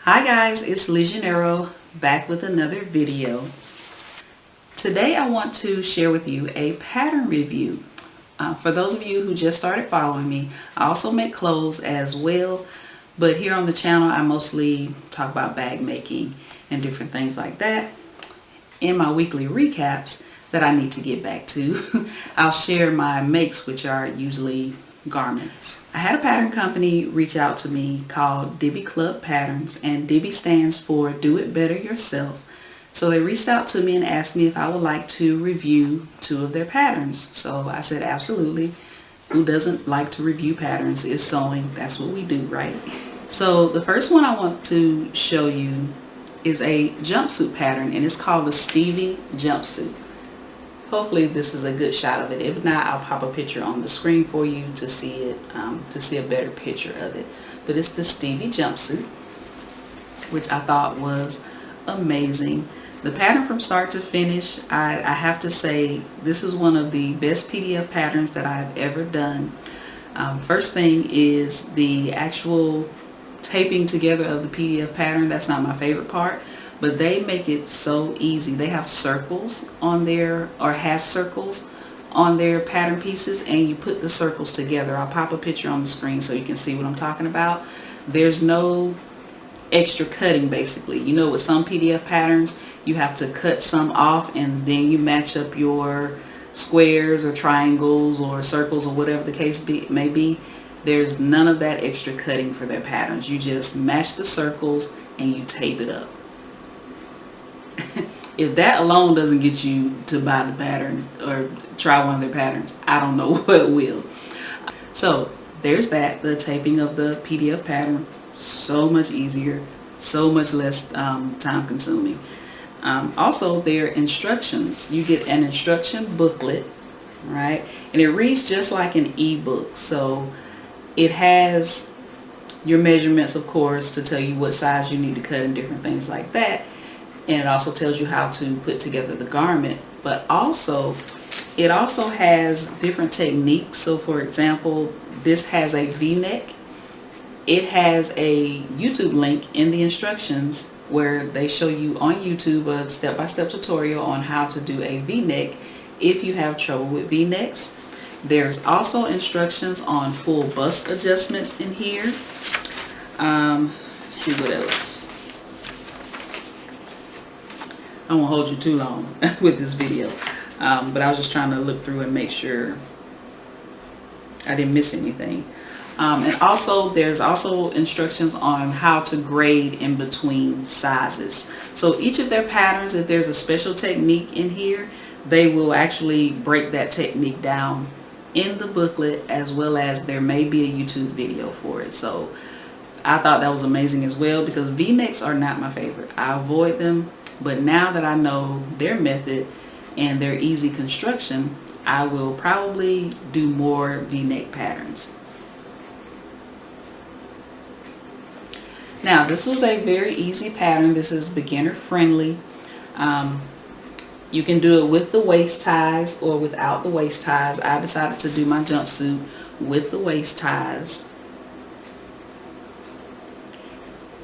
Hi guys, it's Legionero back with another video. Today I want to share with you a pattern review. For those of you who just started following me, I also make clothes as well, but here on the channel I mostly talk about bag making and different things like that. In my weekly recaps that I need to get back to, I'll share my makes, which are usually garments. I had a pattern company reach out to me called Diby Club Patterns, and Diby stands for Do It Better Yourself. So they reached out to me and asked me if I would like to review 2 of their patterns. So I said absolutely. Who doesn't like to review patterns? It's sewing. That's what we do, right? So the first one I want to show you is a jumpsuit pattern, and it's called the Stevie Jumpsuit. Hopefully this is a good shot of it. If not, I'll pop a picture on the screen for you to see it, to see a better picture of it. But it's the Stevie Jumpsuit, which I thought was amazing. The pattern from start to finish, I have to say, this is one of the best PDF patterns that I've ever done. First thing is the actual taping together of the PDF pattern. That's not my favorite part, but they make it so easy. They have circles on there, or half circles on their pattern pieces, and you put the circles together. I'll pop a picture on the screen so you can see what I'm talking about. There's no extra cutting, basically. You know, with some PDF patterns you have to cut some off and then you match up your squares or triangles or circles or whatever the case may be. There's none of that extra cutting for their patterns. You just match the circles and you tape it up. If that alone doesn't get you to buy the pattern or try one of their patterns, I don't know what will. So there's that, the taping of the PDF pattern. So much easier, so much less time consuming. Also, their instructions. You get an instruction booklet, right? And it reads just like an ebook. So it has your measurements, of course, to tell you what size you need to cut and different things like that. And it also tells you how to put together the garment, but also it also has different techniques. So for example, this has a V-neck. It has a YouTube link in the instructions where they show you on YouTube a step-by-step tutorial on how to do a V-neck if you have trouble with V-necks. There's also instructions on full bust adjustments in here. Let's see what else. I won't hold you too long with this video, but I was just trying to look through and make sure I didn't miss anything. And also there's also instructions on how to grade in between sizes. So each of their patterns, if there's a special technique in here, they will actually break that technique down in the booklet, as well as there may be a YouTube video for it. So I thought that was amazing as well, because V-necks are not my favorite. I avoid them. But now that I know their method and their easy construction, I will probably do more V-neck patterns. Now, this was a very easy pattern. This is beginner friendly. You can do it with the waist ties or without the waist ties. I decided to do my jumpsuit with the waist ties.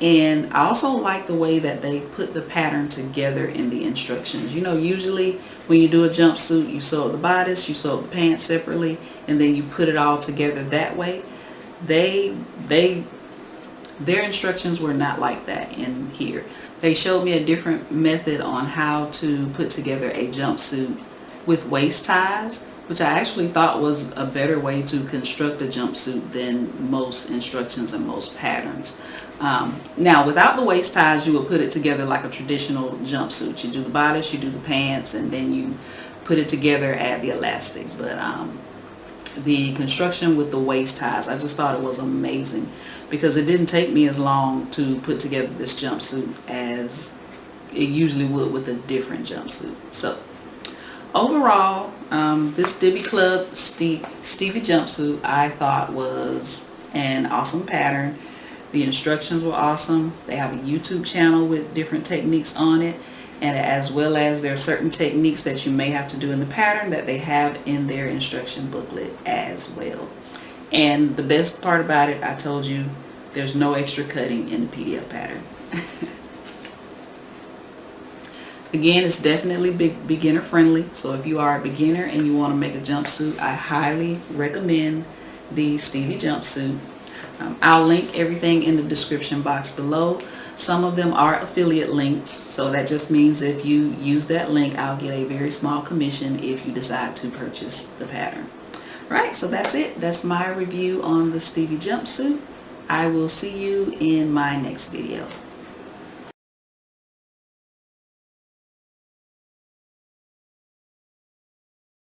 And I also like the way that they put the pattern together in the instructions. You know, usually when you do a jumpsuit, you sew up the bodice, you sew up the pants separately, and then you put it all together that way. Their instructions were not like that in here. They showed me a different method on how to put together a jumpsuit with waist ties, which I actually thought was a better way to construct a jumpsuit than most instructions and most patterns. Now, without the waist ties, you would put it together like a traditional jumpsuit. You do the bodice, you do the pants, and then you put it together, add the elastic. But the construction with the waist ties, I just thought it was amazing, because it didn't take me as long to put together this jumpsuit as it usually would with a different jumpsuit. So overall, this Diby Club Stevie Jumpsuit I thought was an awesome pattern. The instructions were awesome. They have a YouTube channel with different techniques on it, and as well as there are certain techniques that you may have to do in the pattern that they have in their instruction booklet as well. And the best part about it, I told you, There's no extra cutting in the PDF pattern. Again, it's definitely beginner friendly, so if you are a beginner and you want to make a jumpsuit, I highly recommend the Stevie Jumpsuit. I'll link everything in the description box below. Some of them are affiliate links, so that just means if you use that link, I'll get a very small commission if you decide to purchase the pattern. Right, so that's it. That's my review on the Stevie Jumpsuit. I will see you in my next video.